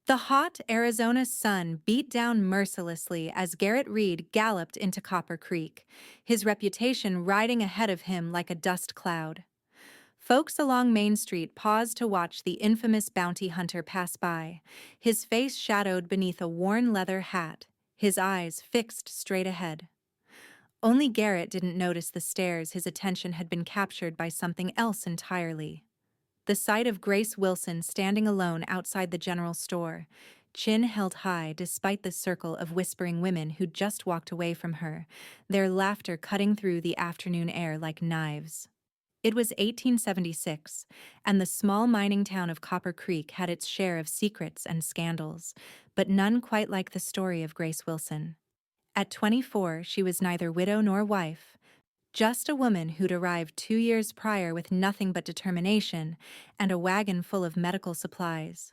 The hot Arizona sun beat down mercilessly as Garrett Reed galloped into Copper Creek, his reputation riding ahead of him like a dust cloud. Folks along Main Street paused to watch the infamous bounty hunter pass by, his face shadowed beneath a worn leather hat, his eyes fixed straight ahead. Only Garrett didn't notice the stares. His attention had been captured by something else entirely. The sight of Grace Wilson standing alone outside the general store, chin held high despite the circle of whispering women who'd just walked away from her, their laughter cutting through the afternoon air like knives. It was 1876, and the small mining town of Copper Creek had its share of secrets and scandals, but none quite like the story of Grace Wilson. At 24, she was neither widow nor wife, just a woman who'd arrived 2 years prior with nothing but determination and a wagon full of medical supplies.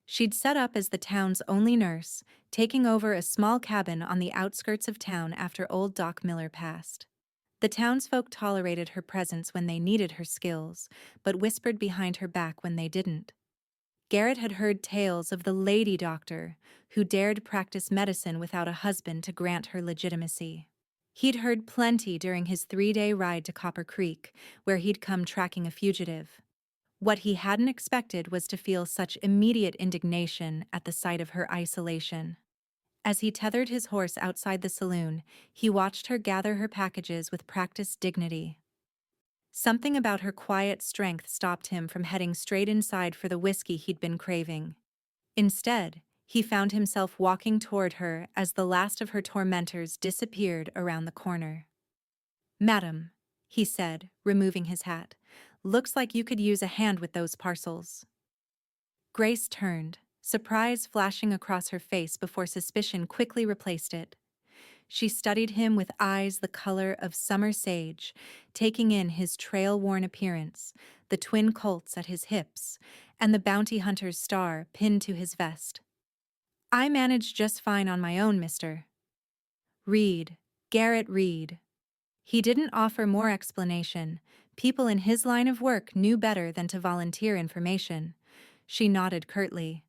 She'd set up as the town's only nurse, taking over a small cabin on the outskirts of town after old Doc Miller passed. The townsfolk tolerated her presence when they needed her skills, but whispered behind her back when they didn't. Garrett had heard tales of the lady doctor who dared practice medicine without a husband to grant her legitimacy. He'd heard plenty during his 3-day ride to Copper Creek, where he'd come tracking a fugitive. What he hadn't expected was to feel such immediate indignation at the sight of her isolation. As he tethered his horse outside the saloon, he watched her gather her packages with practiced dignity. Something about her quiet strength stopped him from heading straight inside for the whiskey he'd been craving. Instead, he found himself walking toward her as the last of her tormentors disappeared around the corner. "Madam," he said, removing his hat, "looks like you could use a hand with those parcels." Grace turned, surprise flashing across her face before suspicion quickly replaced it. She studied him with eyes the color of summer sage, taking in his trail-worn appearance, the twin Colts at his hips, and the bounty hunter's star pinned to his vest. "I managed just fine on my own, Mr. Reed, Garrett Reed." He didn't offer more explanation. People in his line of work knew better than to volunteer information. She nodded curtly.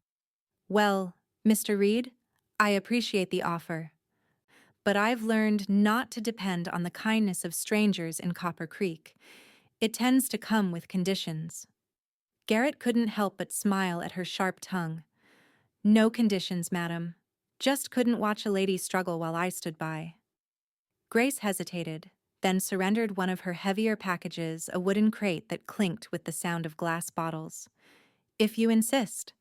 "Well, Mr. Reed, I appreciate the offer. But I've learned not to depend on the kindness of strangers in Copper Creek. It tends to come with conditions." Garrett couldn't help but smile at her sharp tongue. "No conditions, madam. Just couldn't watch a lady struggle while I stood by." Grace hesitated, then surrendered one of her heavier packages, a wooden crate that clinked with the sound of glass bottles. "If you insist.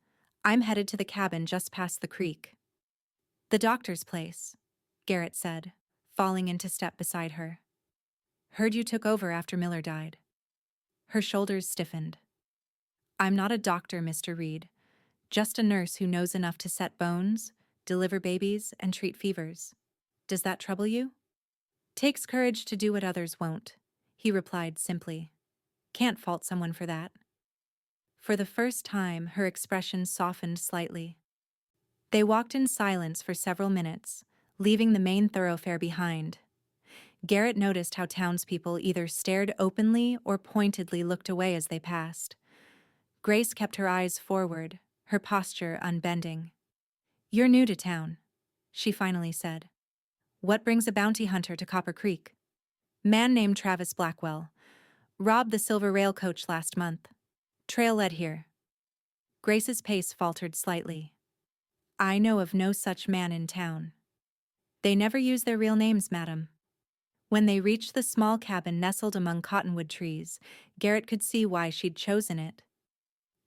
I'm headed to the cabin just past the creek." "The doctor's place," Garrett said, falling into step beside her. "Heard you took over after Miller died." Her shoulders stiffened. "I'm not a doctor, Mr. Reed. Just a nurse who knows enough to set bones, deliver babies, and treat fevers. Does that trouble you?" "Takes courage to do what others won't," he replied simply. "Can't fault someone for that." For the first time, her expression softened slightly. They walked in silence for several minutes, leaving the main thoroughfare behind. Garrett noticed how townspeople either stared openly or pointedly looked away as they passed. Grace kept her eyes forward, her posture unbending. "You're new to town," she finally said. "What brings a bounty hunter to Copper Creek?" "Man named Travis Blackwell. Robbed the Silver Rail coach last month. Trail led here." Grace's pace faltered slightly. "I know of no such man in town." "They never use their real names, madam." When they reached the small cabin nestled among cottonwood trees, Garrett could see why she'd chosen it.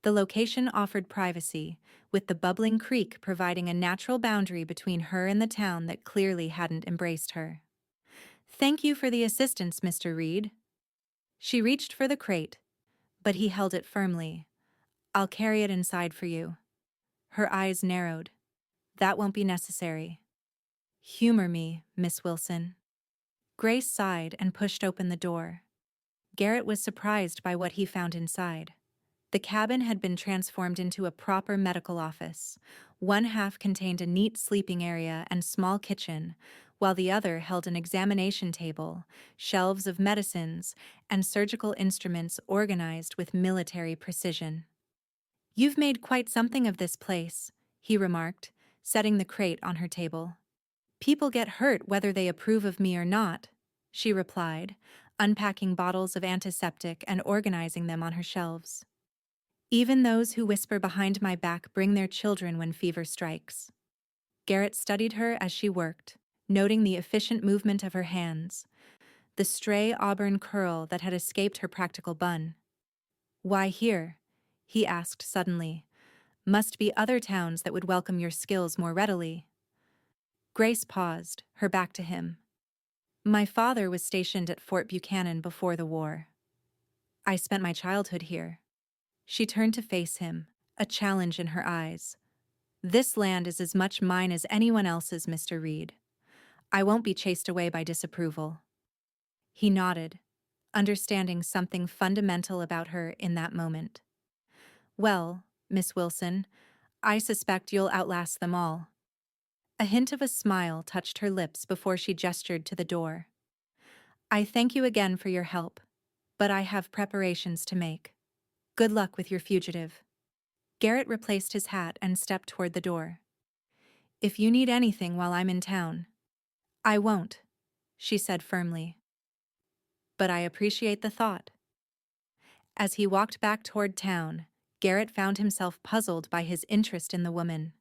The location offered privacy, with the bubbling creek providing a natural boundary between her and the town that clearly hadn't embraced her. "Thank you for the assistance, Mr. Reed." She reached for the crate, but he held it firmly. "I'll carry it inside for you." Her eyes narrowed. "That won't be necessary." "Humor me, Miss Wilson." Grace sighed and pushed open the door. Garrett was surprised by what he found inside. The cabin had been transformed into a proper medical office. One half contained a neat sleeping area and small kitchen, while the other held an examination table, shelves of medicines, and surgical instruments organized with military precision. "You've made quite something of this place," he remarked, setting the crate on her table. People get hurt whether they approve of me or not, she replied, unpacking bottles of antiseptic and organizing them on her shelves. Even those who whisper behind my back bring their children when fever strikes. Garrett studied her as she worked, noting the efficient movement of her hands, the stray auburn curl that had escaped her practical bun. Why here? He asked suddenly. Must be other towns that would welcome your skills more readily. Grace paused, her back to him. My father was stationed at Fort Buchanan before the war. I spent my childhood here. She turned to face him, a challenge in her eyes. This land is as much mine as anyone else's, Mr. Reed. I won't be chased away by disapproval. He nodded, understanding something fundamental about her in that moment. Well, Miss Wilson, I suspect you'll outlast them all. A hint of a smile touched her lips before she gestured to the door. I thank you again for your help, but I have preparations to make. Good luck with your fugitive. Garrett replaced his hat and stepped toward the door. If you need anything while I'm in town. I won't, she said firmly. But I appreciate the thought. As he walked back toward town, Garrett found himself puzzled by his interest in the woman.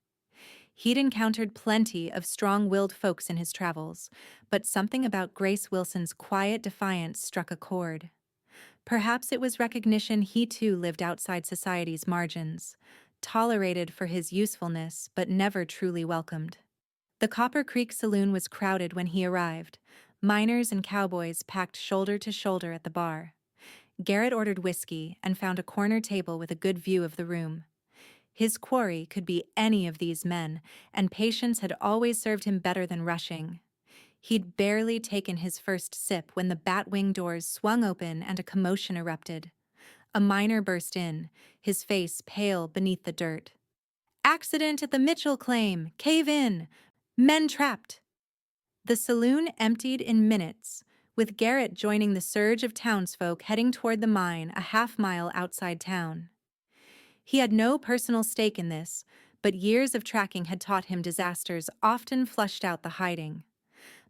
He'd encountered plenty of strong-willed folks in his travels, but something about Grace Wilson's quiet defiance struck a chord. Perhaps it was recognition he too lived outside society's margins, tolerated for his usefulness but never truly welcomed. The Copper Creek Saloon was crowded when he arrived, miners and cowboys packed shoulder to shoulder at the bar. Garrett ordered whiskey and found a corner table with a good view of the room. His quarry could be any of these men, and patience had always served him better than rushing. He'd barely taken his first sip when the batwing doors swung open and a commotion erupted. A miner burst in, his face pale beneath the dirt. Accident at the Mitchell claim! Cave in! Men trapped! The saloon emptied in minutes, with Garrett joining the surge of townsfolk heading toward the mine a half-mile outside town. He had no personal stake in this, but years of tracking had taught him disasters often flushed out the hiding.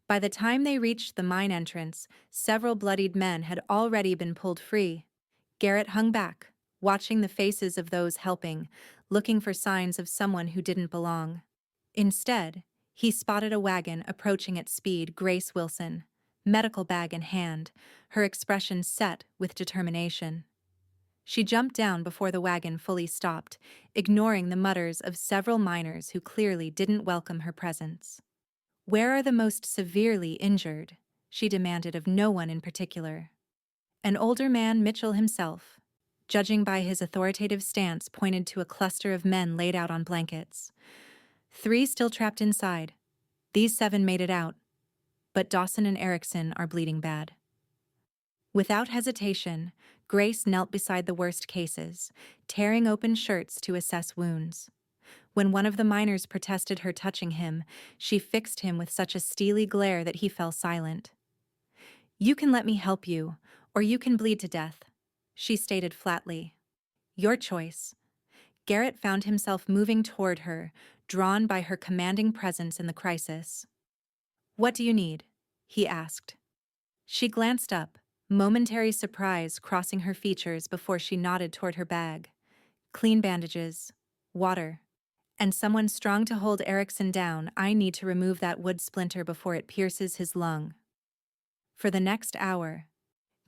By the time they reached the mine entrance, several bloodied men had already been pulled free. Garrett hung back, watching the faces of those helping, looking for signs of someone who didn't belong. Instead, he spotted a wagon approaching at speed. Grace Wilson, medical bag in hand, her expression set with determination. She jumped down before the wagon fully stopped, ignoring the mutters of several miners who clearly didn't welcome her presence. Where are the most severely injured? She demanded of no one in particular. An older man, Mitchell himself, judging by his authoritative stance, pointed to a cluster of men laid out on blankets. 3 still trapped inside. These 7 made it out, but Dawson and Erickson are bleeding bad. Without hesitation, Grace knelt beside the worst cases, tearing open shirts to assess wounds. When one of the miners protested her touching him, she fixed him with such a steely glare that he fell silent. You can let me help you, or you can bleed to death, she stated flatly. Your choice. Garrett found himself moving toward her, drawn by her commanding presence in the crisis. What do you need? He asked. She glanced up, momentary surprise crossing her features before she nodded toward her bag. Clean bandages, water, and someone strong to hold Erickson down. I need to remove that wood splinter before it pierces his lung. For the next hour,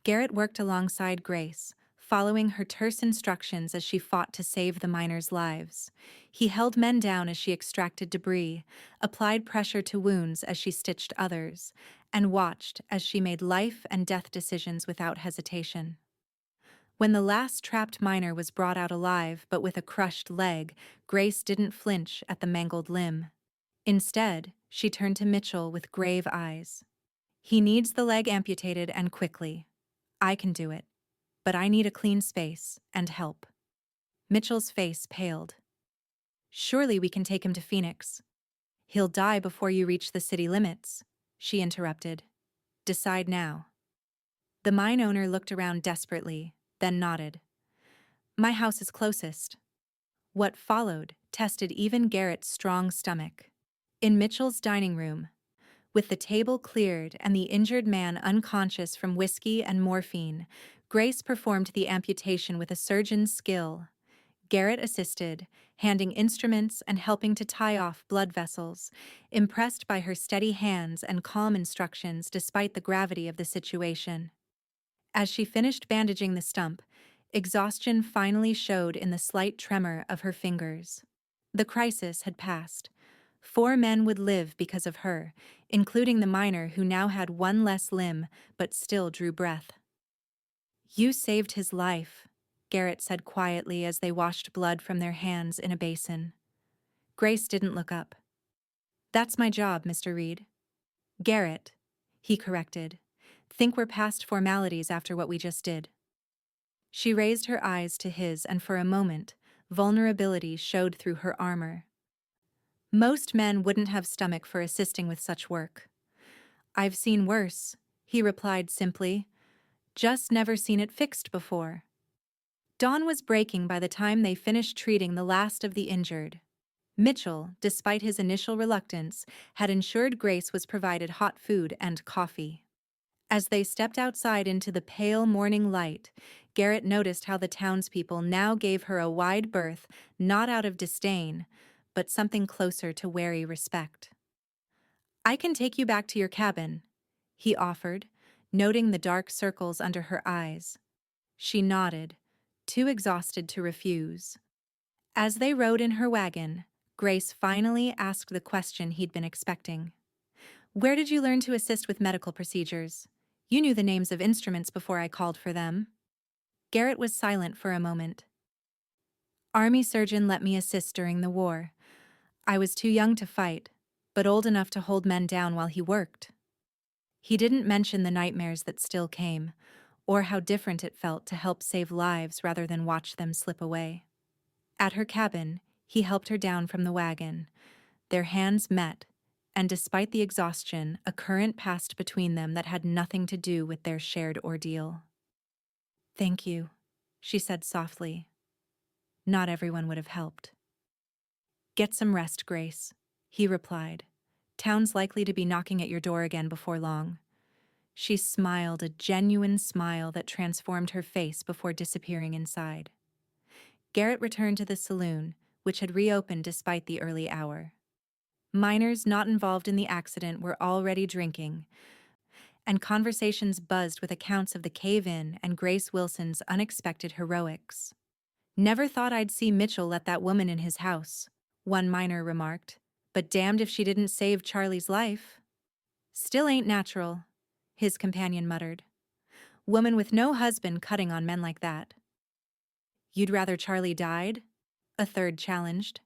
Garrett worked alongside Grace, following her terse instructions as she fought to save the miners' lives. He held men down as she extracted debris, applied pressure to wounds as she stitched others, and watched as she made life and death decisions without hesitation. When the last trapped miner was brought out alive but with a crushed leg, Grace didn't flinch at the mangled limb. Instead, she turned to Mitchell with grave eyes. He needs the leg amputated and quickly. I can do it. But I need a clean space and help. Mitchell's face paled. Surely we can take him to Phoenix. He'll die before you reach the city limits, she interrupted. Decide now. The mine owner looked around desperately, then nodded. My house is closest. What followed tested even Garrett's strong stomach. In Mitchell's dining room, with the table cleared and the injured man unconscious from whiskey and morphine, Grace performed the amputation with a surgeon's skill. Garrett assisted, handing instruments and helping to tie off blood vessels, impressed by her steady hands and calm instructions despite the gravity of the situation. As she finished bandaging the stump, exhaustion finally showed in the slight tremor of her fingers. The crisis had passed. 4 men would live because of her, including the miner who now had one less limb but still drew breath. "You saved his life," Garrett said quietly as they washed blood from their hands in a basin. Grace didn't look up. "That's my job, Mr. Reed." "Garrett," he corrected. "Think we're past formalities after what we just did." She raised her eyes to his and for a moment, vulnerability showed through her armor. "Most men wouldn't have stomach for assisting with such work." "I've seen worse," he replied simply. "Just never seen it fixed before." Dawn was breaking by the time they finished treating the last of the injured. Mitchell, despite his initial reluctance, had ensured Grace was provided hot food and coffee. As they stepped outside into the pale morning light, Garrett noticed how the townspeople now gave her a wide berth, not out of disdain, but something closer to wary respect. "I can take you back to your cabin," he offered, noting the dark circles under her eyes. She nodded, too exhausted to refuse. As they rode in her wagon, Grace finally asked the question he'd been expecting. "Where did you learn to assist with medical procedures? You knew the names of instruments before I called for them." Garrett was silent for a moment. "Army surgeon let me assist during the war. I was too young to fight, but old enough to hold men down while he worked." He didn't mention the nightmares that still came, or how different it felt to help save lives rather than watch them slip away. At her cabin, he helped her down from the wagon. Their hands met, and despite the exhaustion, a current passed between them that had nothing to do with their shared ordeal. "Thank you," she said softly. "Not everyone would have helped." "Get some rest, Grace," he replied. "Town's likely to be knocking at your door again before long." She smiled, a genuine smile that transformed her face before disappearing inside. Garrett returned to the saloon, which had reopened despite the early hour. Miners not involved in the accident were already drinking, and conversations buzzed with accounts of the cave-in and Grace Wilson's unexpected heroics. "Never thought I'd see Mitchell let that woman in his house," one miner remarked, "but damned if she didn't save Charlie's life." "Still ain't natural," his companion muttered. "Woman with no husband cutting on men like that." "You'd rather Charlie died?" a third challenged.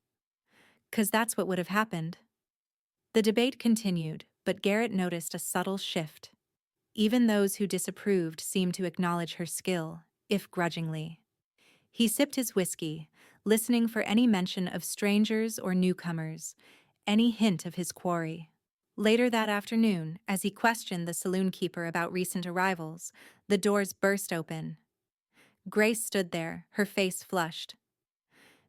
"'Cause that's what would have happened." The debate continued, but Garrett noticed a subtle shift. Even those who disapproved seemed to acknowledge her skill, if grudgingly. He sipped his whiskey, listening for any mention of strangers or newcomers, any hint of his quarry. Later that afternoon, as he questioned the saloon keeper about recent arrivals, the doors burst open. Grace stood there, her face flushed.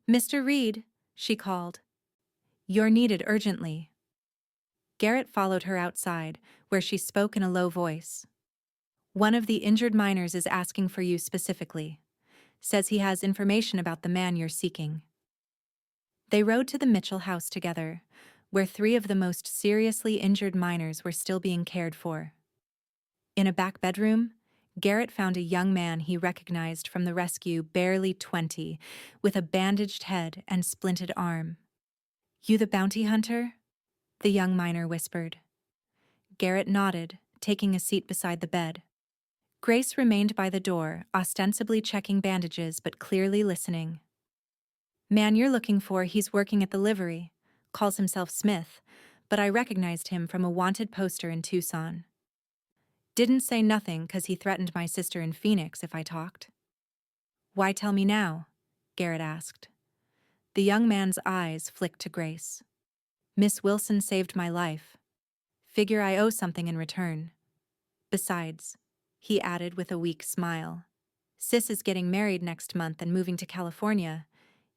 "Mr. Reed," she called. "You're needed urgently." Garrett followed her outside, where she spoke in a low voice. "One of the injured miners is asking for you specifically. Says he has information about the man you're seeking." They rode to the Mitchell house together, where 3 of the most seriously injured miners were still being cared for. In a back bedroom, Garrett found a young man he recognized from the rescue, barely 20, with a bandaged head and splinted arm. "You the bounty hunter?" the young miner whispered. Garrett nodded, taking a seat beside the bed. Grace remained by the door, ostensibly checking bandages but clearly listening. "Man you're looking for, he's working at the livery. Calls himself Smith, but I recognized him from a wanted poster in Tucson. Didn't say nothing 'cause he threatened my sister in Phoenix if I talked." "Why tell me now?" Garrett asked. The young man's eyes flicked to Grace. "Miss Wilson saved my life. Figure I owe something in return. Besides," he added with a weak smile, "Sis is getting married next month and moving to California.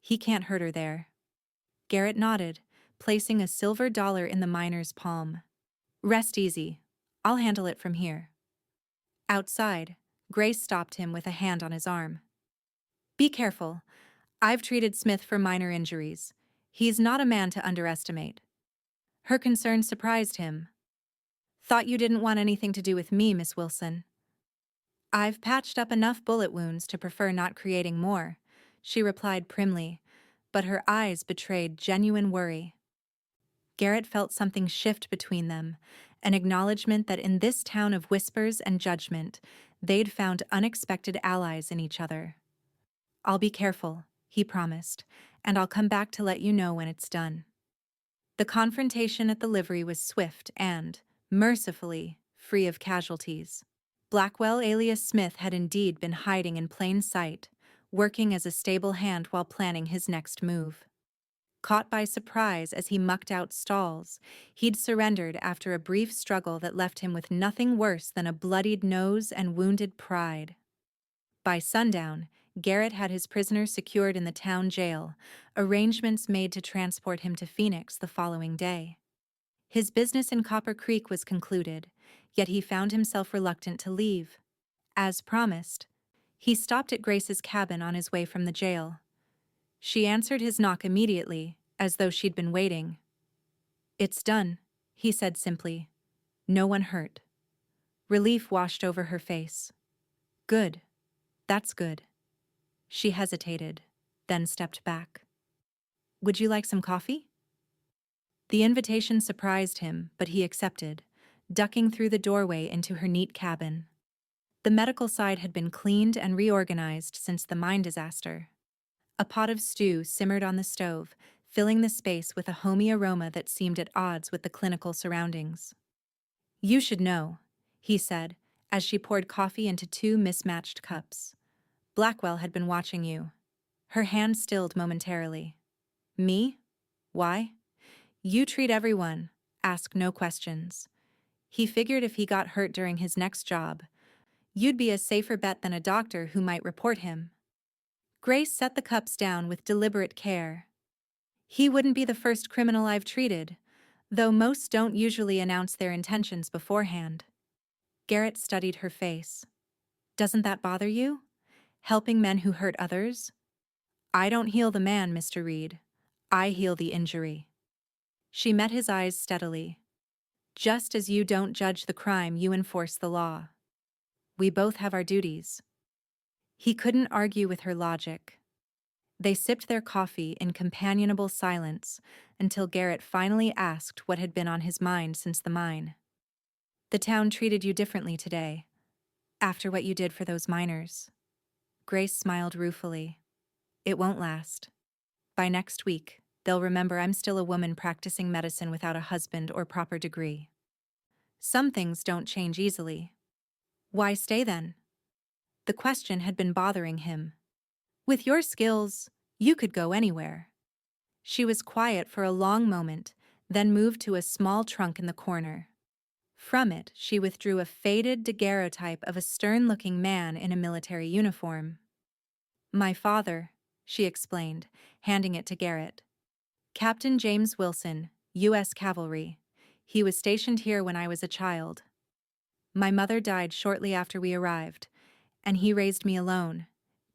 He can't hurt her there." Garrett nodded, placing a silver dollar in the miner's palm. Rest easy. I'll handle it from here. Outside, Grace stopped him with a hand on his arm. Be careful. I've treated Smith for minor injuries. He's not a man to underestimate. Her concern surprised him. Thought you didn't want anything to do with me, Miss Wilson. I've patched up enough bullet wounds to prefer not creating more, she replied primly, but her eyes betrayed genuine worry. Garrett felt something shift between them, an acknowledgement that in this town of whispers and judgment, they'd found unexpected allies in each other. I'll be careful, he promised, and I'll come back to let you know when it's done. The confrontation at the livery was swift and, mercifully, free of casualties. Blackwell alias Smith had indeed been hiding in plain sight, working as a stable hand while planning his next move. Caught by surprise as he mucked out stalls, he'd surrendered after a brief struggle that left him with nothing worse than a bloodied nose and wounded pride. By sundown, Garrett had his prisoner secured in the town jail, arrangements made to transport him to Phoenix the following day. His business in Copper Creek was concluded, yet he found himself reluctant to leave. As promised, he stopped at Grace's cabin on his way from the jail. She answered his knock immediately, as though she'd been waiting. It's done, he said simply. No one hurt. Relief washed over her face. Good. That's good. She hesitated, then stepped back. Would you like some coffee? The invitation surprised him, but he accepted, ducking through the doorway into her neat cabin. The medical side had been cleaned and reorganized since the mine disaster. A pot of stew simmered on the stove, filling the space with a homey aroma that seemed at odds with the clinical surroundings. You should know, he said, as she poured coffee into two mismatched cups. Blackwell had been watching you. Her hand stilled momentarily. Me? Why? You treat everyone, ask no questions. He figured if he got hurt during his next job, you'd be a safer bet than a doctor who might report him. Grace set the cups down with deliberate care. He wouldn't be the first criminal I've treated, though most don't usually announce their intentions beforehand. Garrett studied her face. Doesn't that bother you? Helping men who hurt others? I don't heal the man, Mr. Reed. I heal the injury. She met his eyes steadily. Just as you don't judge the crime, you enforce the law. We both have our duties. He couldn't argue with her logic. They sipped their coffee in companionable silence until Garrett finally asked what had been on his mind since the mine. The town treated you differently today, after what you did for those miners. Grace smiled ruefully. It won't last. By next week, they'll remember I'm still a woman practicing medicine without a husband or proper degree. Some things don't change easily. Why stay then? The question had been bothering him. With your skills, you could go anywhere. She was quiet for a long moment, then moved to a small trunk in the corner. From it, she withdrew a faded daguerreotype of a stern-looking man in a military uniform. My father, she explained, handing it to Garrett. Captain James Wilson, U.S. Cavalry. He was stationed here when I was a child. My mother died shortly after we arrived, and he raised me alone,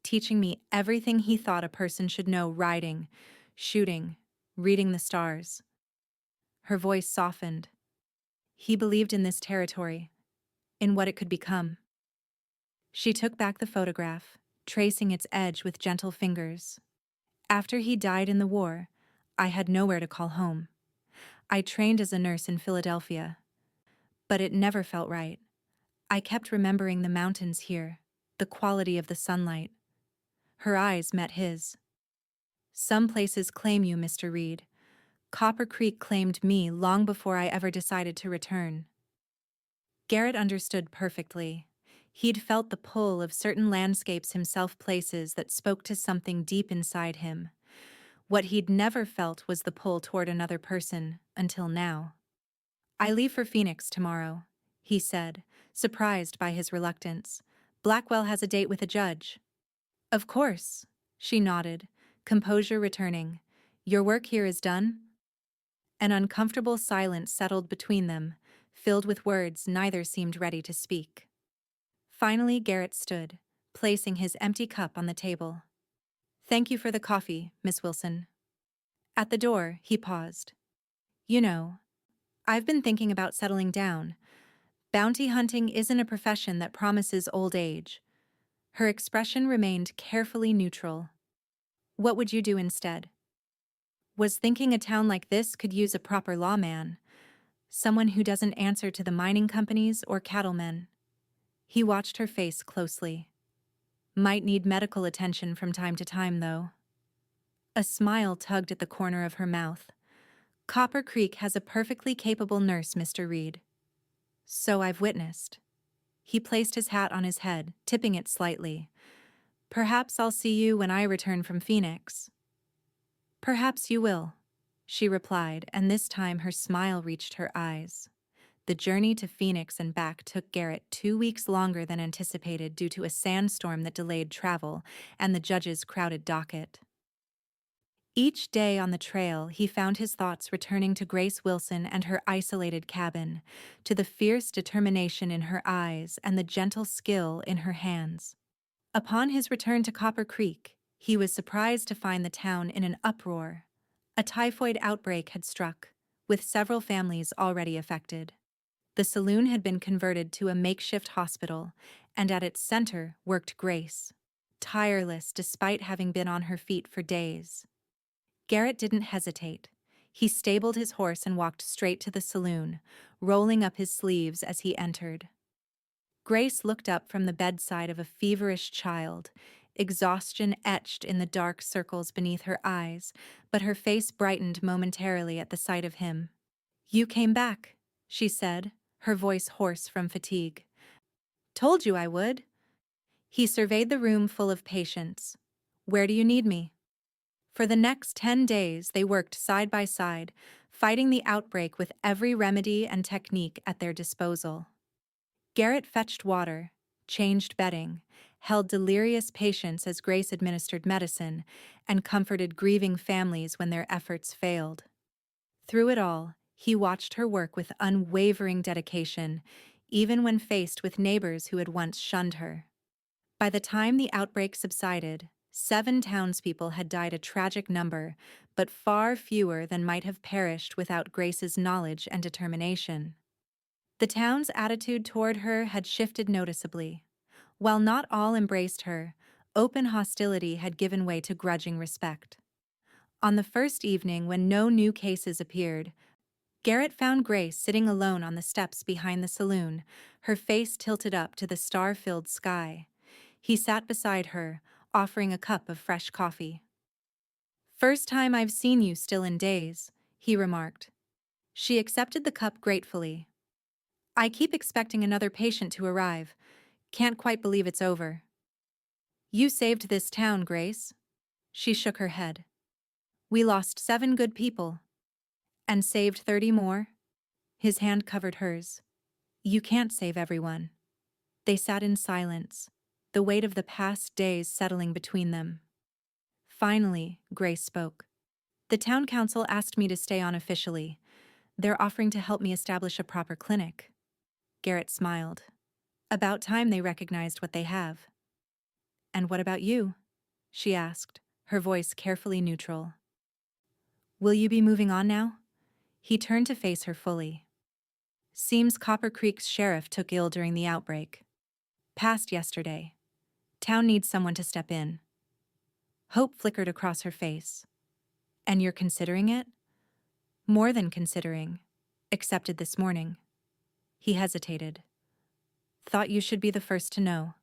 teaching me everything he thought a person should know: riding, shooting, reading the stars. Her voice softened. He believed in this territory, in what it could become. She took back the photograph, tracing its edge with gentle fingers. After he died in the war, I had nowhere to call home. I trained as a nurse in Philadelphia, but it never felt right. I kept remembering the mountains here, the quality of the sunlight. Her eyes met his. Some places claim you, Mr. Reed. Copper Creek claimed me long before I ever decided to return. Garrett understood perfectly. He'd felt the pull of certain landscapes himself, places that spoke to something deep inside him. What he'd never felt was the pull toward another person, until now. I leave for Phoenix tomorrow, he said, surprised by his reluctance. Blackwell has a date with a judge. Of course, she nodded, composure returning. Your work here is done? An uncomfortable silence settled between them, filled with words neither seemed ready to speak. Finally, Garrett stood, placing his empty cup on the table. Thank you for the coffee, Miss Wilson. At the door, he paused. You know, I've been thinking about settling down. Bounty hunting isn't a profession that promises old age. Her expression remained carefully neutral. What would you do instead? Was thinking a town like this could use a proper lawman, someone who doesn't answer to the mining companies or cattlemen. He watched her face closely. Might need medical attention from time to time, though. A smile tugged at the corner of her mouth. Copper Creek has a perfectly capable nurse, Mr. Reed. So I've witnessed. He placed his hat on his head, tipping it slightly. Perhaps I'll see you when I return from Phoenix. Perhaps you will, she replied, and this time her smile reached her eyes. The journey to Phoenix and back took Garrett 2 weeks longer than anticipated due to a sandstorm that delayed travel and the judge's crowded docket. Each day on the trail, he found his thoughts returning to Grace Wilson and her isolated cabin, to the fierce determination in her eyes and the gentle skill in her hands. Upon his return to Copper Creek, he was surprised to find the town in an uproar. A typhoid outbreak had struck, with several families already affected. The saloon had been converted to a makeshift hospital, and at its center worked Grace, tireless despite having been on her feet for days. Garrett didn't hesitate. He stabled his horse and walked straight to the saloon, rolling up his sleeves as he entered. Grace looked up from the bedside of a feverish child, exhaustion etched in the dark circles beneath her eyes, but her face brightened momentarily at the sight of him. "You came back," she said, her voice hoarse from fatigue. "Told you I would." He surveyed the room full of patients. "Where do you need me?" For the next 10 days, they worked side by side, fighting the outbreak with every remedy and technique at their disposal. Garrett fetched water, changed bedding, held delirious patients as Grace administered medicine, and comforted grieving families when their efforts failed. Through it all, he watched her work with unwavering dedication, even when faced with neighbors who had once shunned her. By the time the outbreak subsided, 7 townspeople had died, a tragic number, but far fewer than might have perished without Grace's knowledge and determination. The town's attitude toward her had shifted noticeably. While not all embraced her, open hostility had given way to grudging respect. On the first evening, when no new cases appeared, Garrett found Grace sitting alone on the steps behind the saloon, her face tilted up to the star-filled sky. He sat beside her, offering a cup of fresh coffee. "First time I've seen you still in daze," he remarked. She accepted the cup gratefully. "I keep expecting another patient to arrive. Can't quite believe it's over." "You saved this town, Grace." She shook her head. "We lost 7 good people." "And saved 30 more?" His hand covered hers. "You can't save everyone." They sat in silence, the weight of the past days settling between them. Finally, Grace spoke. "The town council asked me to stay on officially. They're offering to help me establish a proper clinic." Garrett smiled. "About time they recognized what they have." "And what about you?" she asked, her voice carefully neutral. "Will you be moving on now?" He turned to face her fully. "Seems Copper Creek's sheriff took ill during the outbreak. Passed yesterday. Town needs someone to step in." Hope flickered across her face. "And you're considering it?" "More than considering. Accepted this morning." He hesitated. "Thought you should be the first to know,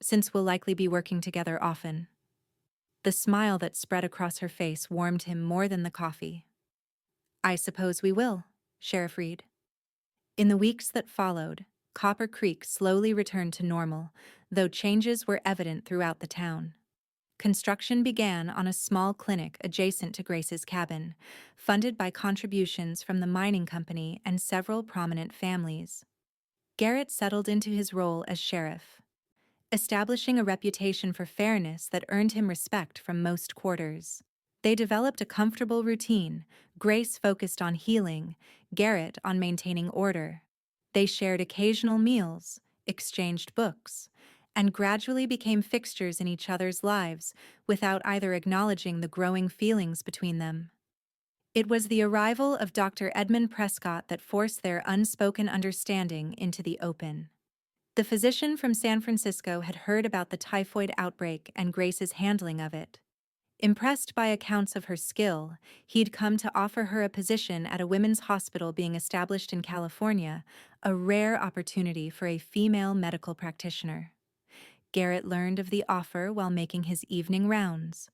since we'll likely be working together often." The smile that spread across her face warmed him more than the coffee. "I suppose we will, Sheriff Reed." In the weeks that followed, Copper Creek slowly returned to normal, though changes were evident throughout the town. Construction began on a small clinic adjacent to Grace's cabin, funded by contributions from the mining company and several prominent families. Garrett settled into his role as sheriff, establishing a reputation for fairness that earned him respect from most quarters. They developed a comfortable routine, Grace focused on healing, Garrett on maintaining order. They shared occasional meals, exchanged books, and gradually became fixtures in each other's lives without either acknowledging the growing feelings between them. It was the arrival of Dr. Edmund Prescott that forced their unspoken understanding into the open. The physician from San Francisco had heard about the typhoid outbreak and Grace's handling of it. Impressed by accounts of her skill, he'd come to offer her a position at a women's hospital being established in California, a rare opportunity for a female medical practitioner. Garrett learned of the offer while making his evening rounds.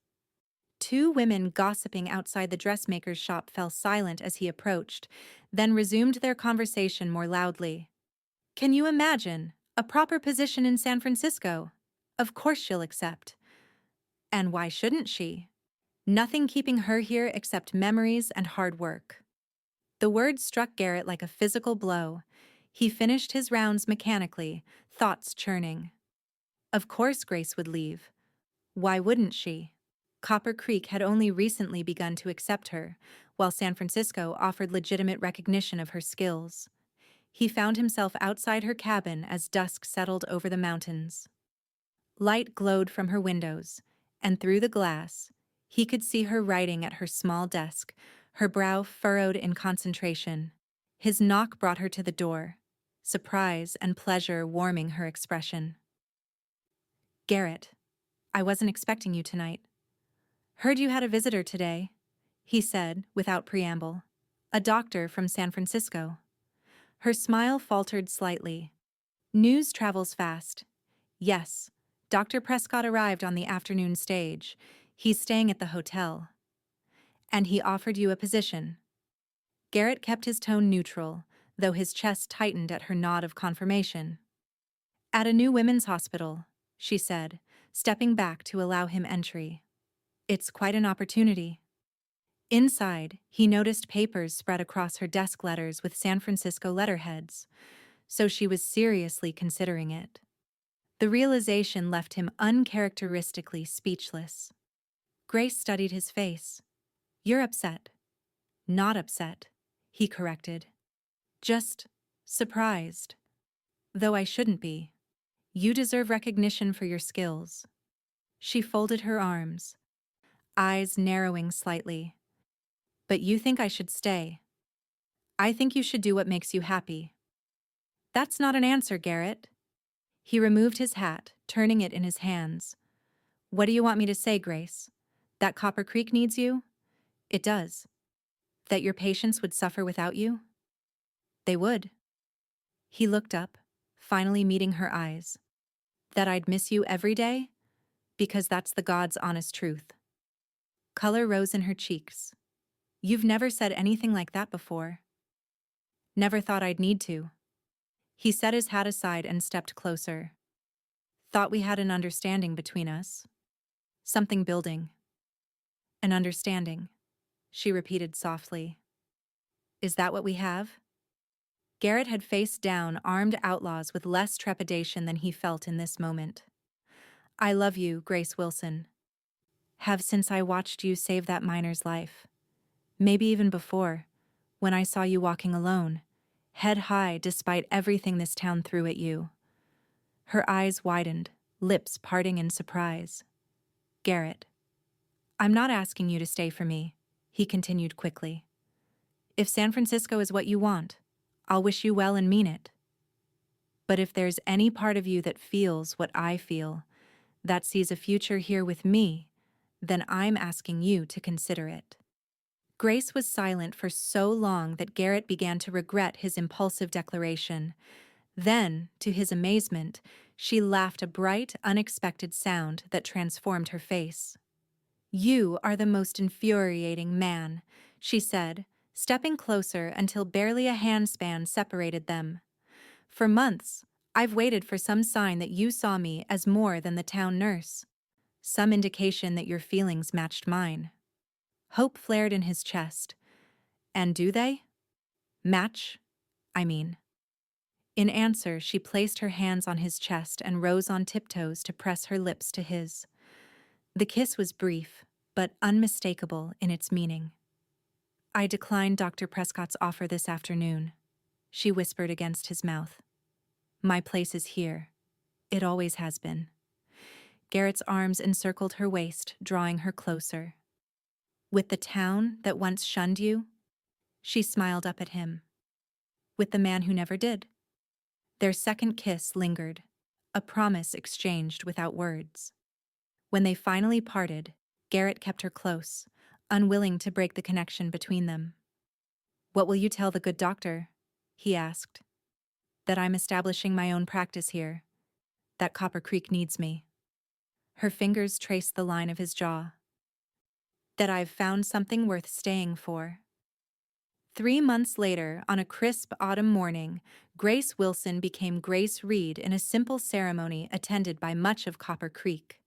Two women gossiping outside the dressmaker's shop fell silent as he approached, then resumed their conversation more loudly. "Can you imagine? A proper position in San Francisco? Of course she'll accept. And why shouldn't she? Nothing keeping her here except memories and hard work." The words struck Garrett like a physical blow. He finished his rounds mechanically, thoughts churning. Of course Grace would leave. Why wouldn't she? Copper Creek had only recently begun to accept her, while San Francisco offered legitimate recognition of her skills. He found himself outside her cabin as dusk settled over the mountains. Light glowed from her windows, and through the glass, he could see her writing at her small desk, her brow furrowed in concentration. His knock brought her to the door, surprise and pleasure warming her expression. "Garrett, I wasn't expecting you tonight. Heard you had a visitor today," he said without preamble. "A doctor from San Francisco." Her smile faltered slightly. "News travels fast. Yes, Dr. Prescott arrived on the afternoon stage. He's staying at the hotel. And he offered you a position." Garrett kept his tone neutral, though his chest tightened at her nod of confirmation. "At a new women's hospital," she said, stepping back to allow him entry. "It's quite an opportunity." Inside, he noticed papers spread across her desk letters with San Francisco letterheads, so she was seriously considering it. The realization left him uncharacteristically speechless. Grace studied his face. "You're upset." "Not upset," he corrected. "Just surprised. Though I shouldn't be. You deserve recognition for your skills." She folded her arms, eyes narrowing slightly. "But you think I should stay. I think you should do what makes you happy." "That's not an answer, Garrett." He removed his hat, turning it in his hands. "What do you want me to say, Grace? That Copper Creek needs you?" "It does." "That your patients would suffer without you?" "They would." He looked up, finally meeting her eyes. "That I'd miss you every day? Because that's the God's honest truth." Color rose in her cheeks. "You've never said anything like that before." "Never thought I'd need to." He set his hat aside and stepped closer. "Thought we had an understanding between us. Something building." "An understanding," she repeated softly. "Is that what we have?" Garrett had faced down armed outlaws with less trepidation than he felt in this moment. "I love you, Grace Wilson. Have since I watched you save that miner's life. Maybe even before, when I saw you walking alone, head high despite everything this town threw at you." Her eyes widened, lips parting in surprise. "Garrett, I'm not asking you to stay for me," he continued quickly. "If San Francisco is what you want, I'll wish you well and mean it. But if there's any part of you that feels what I feel, that sees a future here with me, then I'm asking you to consider it." Grace was silent for so long that Garrett began to regret his impulsive declaration. Then, to his amazement, she laughed a bright, unexpected sound that transformed her face. "You are the most infuriating man," she said, stepping closer until barely a handspan separated them. "For months, I've waited for some sign that you saw me as more than the town nurse. Some indication that your feelings matched mine." Hope flared in his chest. "And do they? Match, I mean." In answer, she placed her hands on his chest and rose on tiptoes to press her lips to his. The kiss was brief, but unmistakable in its meaning. I declined Dr. Prescott's offer this afternoon, she whispered against his mouth. My place is here. It always has been. Garrett's arms encircled her waist, drawing her closer. With the town that once shunned you? She smiled up at him. With the man who never did. Their second kiss lingered, a promise exchanged without words. When they finally parted, Garrett kept her close, unwilling to break the connection between them. What will you tell the good doctor? He asked. That I'm establishing my own practice here. That Copper Creek needs me. Her fingers traced the line of his jaw. That I've found something worth staying for. 3 months later, on a crisp autumn morning, Grace Wilson became Grace Reed in a simple ceremony attended by much of Copper Creek.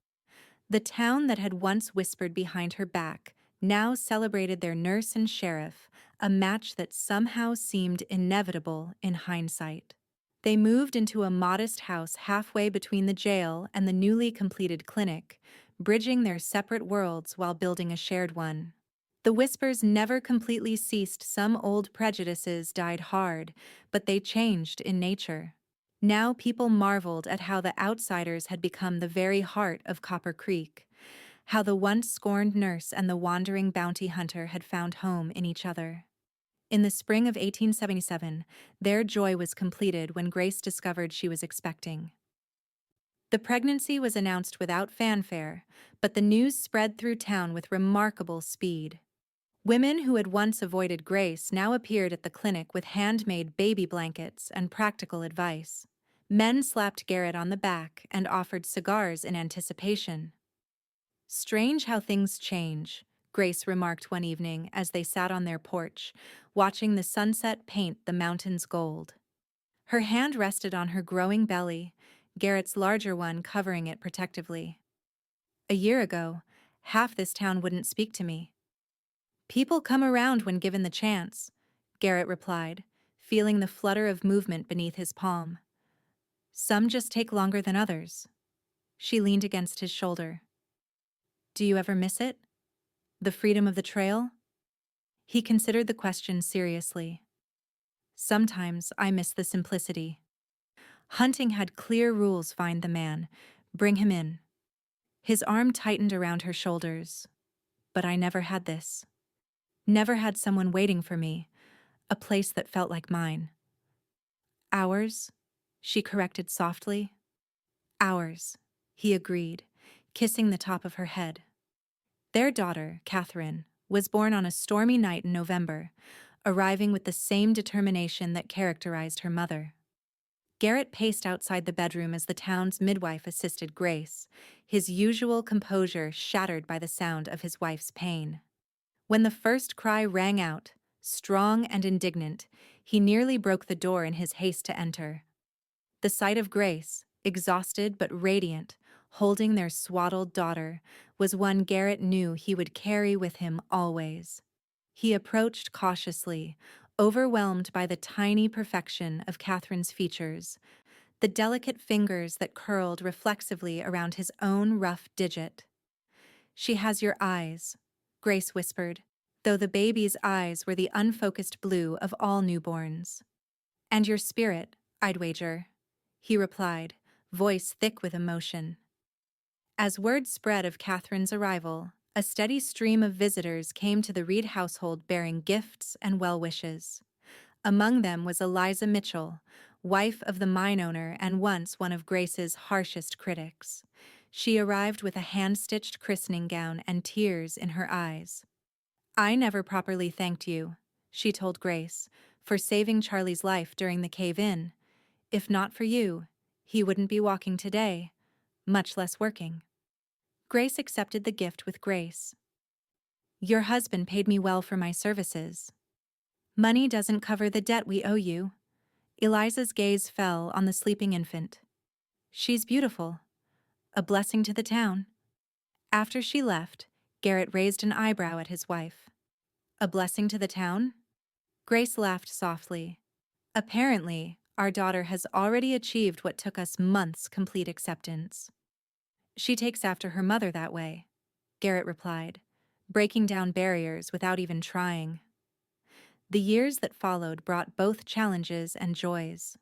The town that had once whispered behind her back now celebrated their nurse and sheriff, a match that somehow seemed inevitable in hindsight. They moved into a modest house halfway between the jail and the newly completed clinic, bridging their separate worlds while building a shared one. The whispers never completely ceased. Some old prejudices died hard, but they changed in nature. Now people marveled at how the outsiders had become the very heart of Copper Creek, how the once scorned nurse and the wandering bounty hunter had found home in each other. In the spring of 1877, their joy was completed when Grace discovered she was expecting. The pregnancy was announced without fanfare, but the news spread through town with remarkable speed. Women who had once avoided Grace now appeared at the clinic with handmade baby blankets and practical advice. Men slapped Garrett on the back and offered cigars in anticipation. Strange how things change, Grace remarked one evening as they sat on their porch, watching the sunset paint the mountains gold. Her hand rested on her growing belly, Garrett's larger one covering it protectively. A year ago, half this town wouldn't speak to me. People come around when given the chance, Garrett replied, feeling the flutter of movement beneath his palm. Some just take longer than others. She leaned against his shoulder. Do you ever miss it? The freedom of the trail? He considered the question seriously. Sometimes I miss the simplicity. Hunting had clear rules. Find the man. Bring him in. His arm tightened around her shoulders. But I never had this. Never had someone waiting for me, a place that felt like mine. Ours, she corrected softly. Ours, he agreed, kissing the top of her head. Their daughter, Catherine, was born on a stormy night in November, arriving with the same determination that characterized her mother. Garrett paced outside the bedroom as the town's midwife assisted Grace, his usual composure shattered by the sound of his wife's pain. When the first cry rang out, strong and indignant, he nearly broke the door in his haste to enter. The sight of Grace, exhausted but radiant, holding their swaddled daughter, was one Garrett knew he would carry with him always. He approached cautiously, overwhelmed by the tiny perfection of Catherine's features, the delicate fingers that curled reflexively around his own rough digit. She has your eyes, Grace whispered, though the baby's eyes were the unfocused blue of all newborns. And your spirit, I'd wager, he replied, voice thick with emotion. As word spread of Catherine's arrival, a steady stream of visitors came to the Reed household bearing gifts and well wishes. Among them was Eliza Mitchell, wife of the mine owner and once one of Grace's harshest critics. She arrived with a hand-stitched christening gown and tears in her eyes. I never properly thanked you, she told Grace, for saving Charlie's life during the cave-in. If not for you, he wouldn't be walking today, much less working. Grace accepted the gift with grace. Your husband paid me well for my services. Money doesn't cover the debt we owe you. Eliza's gaze fell on the sleeping infant. She's beautiful. A blessing to the town. After she left, Garrett raised an eyebrow at his wife. A blessing to the town? Grace laughed softly. Apparently, our daughter has already achieved what took us months' complete acceptance. She takes after her mother that way, Garrett replied, breaking down barriers without even trying. The years that followed brought both challenges and joys.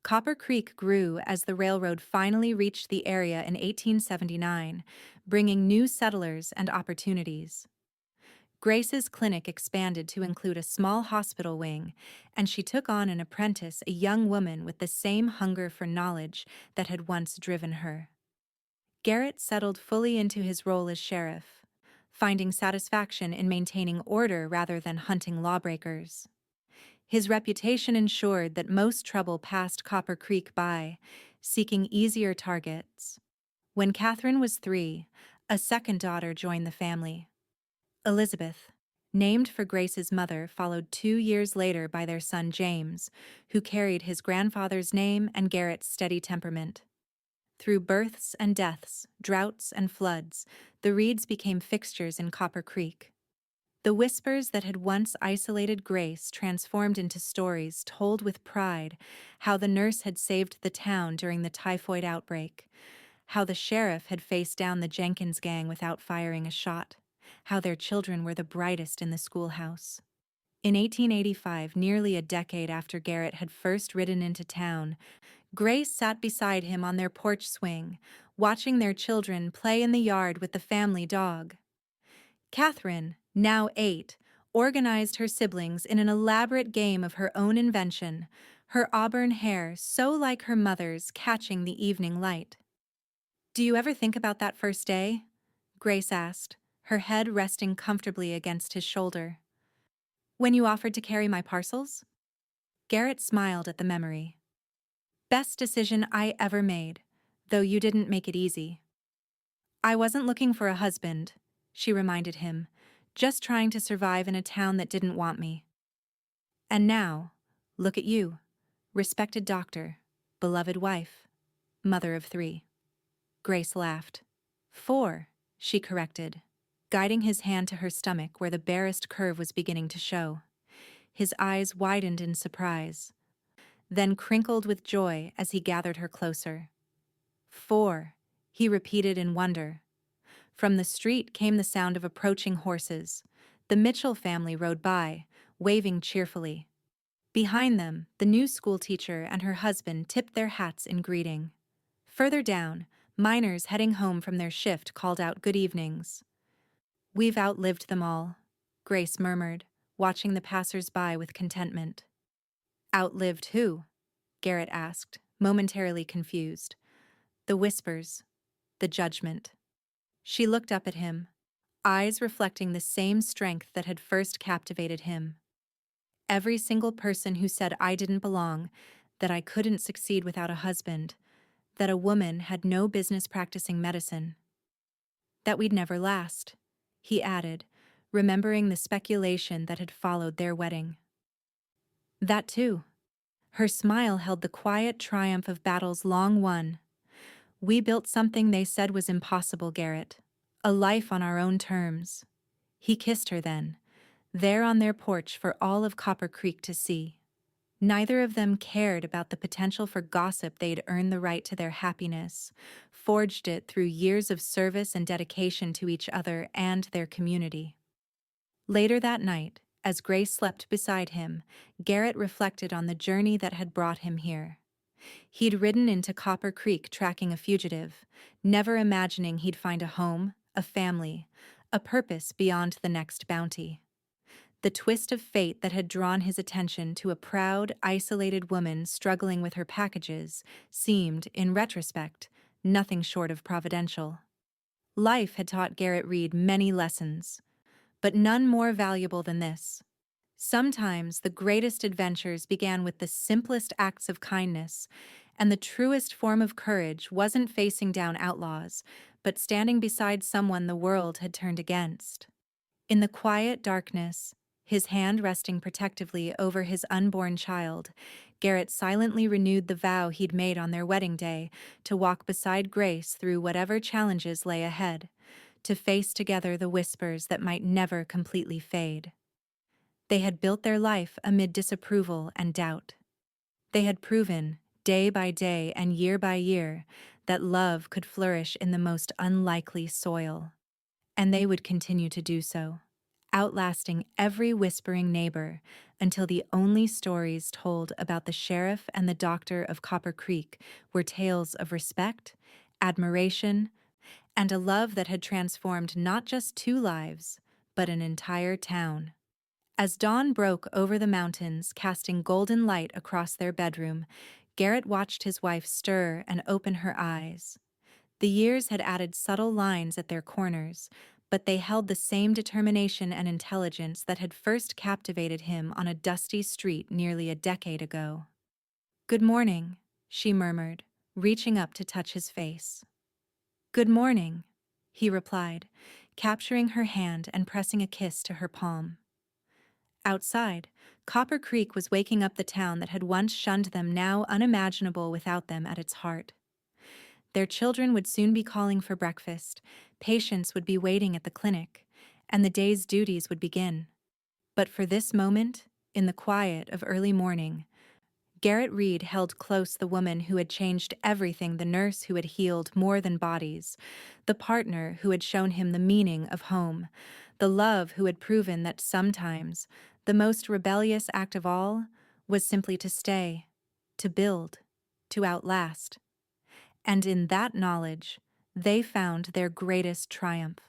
Copper Creek grew as the railroad finally reached the area in 1879, bringing new settlers and opportunities. Grace's clinic expanded to include a small hospital wing, and she took on an apprentice, a young woman with the same hunger for knowledge that had once driven her. Garrett settled fully into his role as sheriff, finding satisfaction in maintaining order rather than hunting lawbreakers. His reputation ensured that most trouble passed Copper Creek by, seeking easier targets. When Catherine was 3, a second daughter joined the family. Elizabeth, named for Grace's mother, followed 2 years later by their son James, who carried his grandfather's name and Garrett's steady temperament. Through births and deaths, droughts and floods, the Reeds became fixtures in Copper Creek. The whispers that had once isolated Grace transformed into stories told with pride: how the nurse had saved the town during the typhoid outbreak, how the sheriff had faced down the Jenkins gang without firing a shot, how their children were the brightest in the schoolhouse. In 1885, nearly a decade after Garrett had first ridden into town, Grace sat beside him on their porch swing, watching their children play in the yard with the family dog. Catherine, now 8, organized her siblings in an elaborate game of her own invention, her auburn hair so like her mother's catching the evening light. "Do you ever think about that first day?" Grace asked, her head resting comfortably against his shoulder. "When you offered to carry my parcels?" Garrett smiled at the memory. "Best decision I ever made, though you didn't make it easy." "I wasn't looking for a husband," she reminded him, "just trying to survive in a town that didn't want me. And now, look at you, respected doctor, beloved wife, mother of 3. Grace laughed. "4," she corrected, guiding his hand to her stomach where the barest curve was beginning to show. His eyes widened in surprise, then crinkled with joy as he gathered her closer. "4," he repeated in wonder. From the street came the sound of approaching horses. The Mitchell family rode by, waving cheerfully. Behind them, the new schoolteacher and her husband tipped their hats in greeting. Further down, miners heading home from their shift called out good evenings. "We've outlived them all," Grace murmured, watching the passers-by with contentment. "Outlived who?" Garrett asked, momentarily confused. "The whispers, the judgment." She looked up at him, eyes reflecting the same strength that had first captivated him. "Every single person who said I didn't belong, that I couldn't succeed without a husband, that a woman had no business practicing medicine, that we'd never last," he added, remembering the speculation that had followed their wedding. "That too." Her smile held the quiet triumph of battles long won. "We built something they said was impossible, Garrett. A life on our own terms." He kissed her then, there on their porch for all of Copper Creek to see. Neither of them cared about the potential for gossip. They'd earned the right to their happiness, forged it through years of service and dedication to each other and their community. Later that night, as Grace slept beside him, Garrett reflected on the journey that had brought him here. He'd ridden into Copper Creek tracking a fugitive, never imagining he'd find a home, a family, a purpose beyond the next bounty. The twist of fate that had drawn his attention to a proud, isolated woman struggling with her packages seemed, in retrospect, nothing short of providential. Life had taught Garrett Reed many lessons, but none more valuable than this. Sometimes the greatest adventures began with the simplest acts of kindness, and the truest form of courage wasn't facing down outlaws, but standing beside someone the world had turned against. In the quiet darkness, his hand resting protectively over his unborn child, Garrett silently renewed the vow he'd made on their wedding day to walk beside Grace through whatever challenges lay ahead, to face together the whispers that might never completely fade. They had built their life amid disapproval and doubt. They had proven, day by day and year by year, that love could flourish in the most unlikely soil. and they would continue to do so, outlasting every whispering neighbor until the only stories told about the sheriff and the doctor of Copper Creek were tales of respect, admiration, and a love that had transformed not just two lives, but an entire town. As dawn broke over the mountains, casting golden light across their bedroom, Garrett watched his wife stir and open her eyes. The years had added subtle lines at their corners, but they held the same determination and intelligence that had first captivated him on a dusty street nearly a decade ago. "Good morning," she murmured, reaching up to touch his face. "Good morning," he replied, capturing her hand and pressing a kiss to her palm. Outside, Copper Creek was waking up the town that had once shunned them, now unimaginable without them at its heart. Their children would soon be calling for breakfast, patients would be waiting at the clinic, and the day's duties would begin. But for this moment, in the quiet of early morning, Garrett Reed held close the woman who had changed everything, the nurse who had healed more than bodies, the partner who had shown him the meaning of home, the love who had proven that sometimes the most rebellious act of all was simply to stay, to build, to outlast. And in that knowledge, they found their greatest triumph.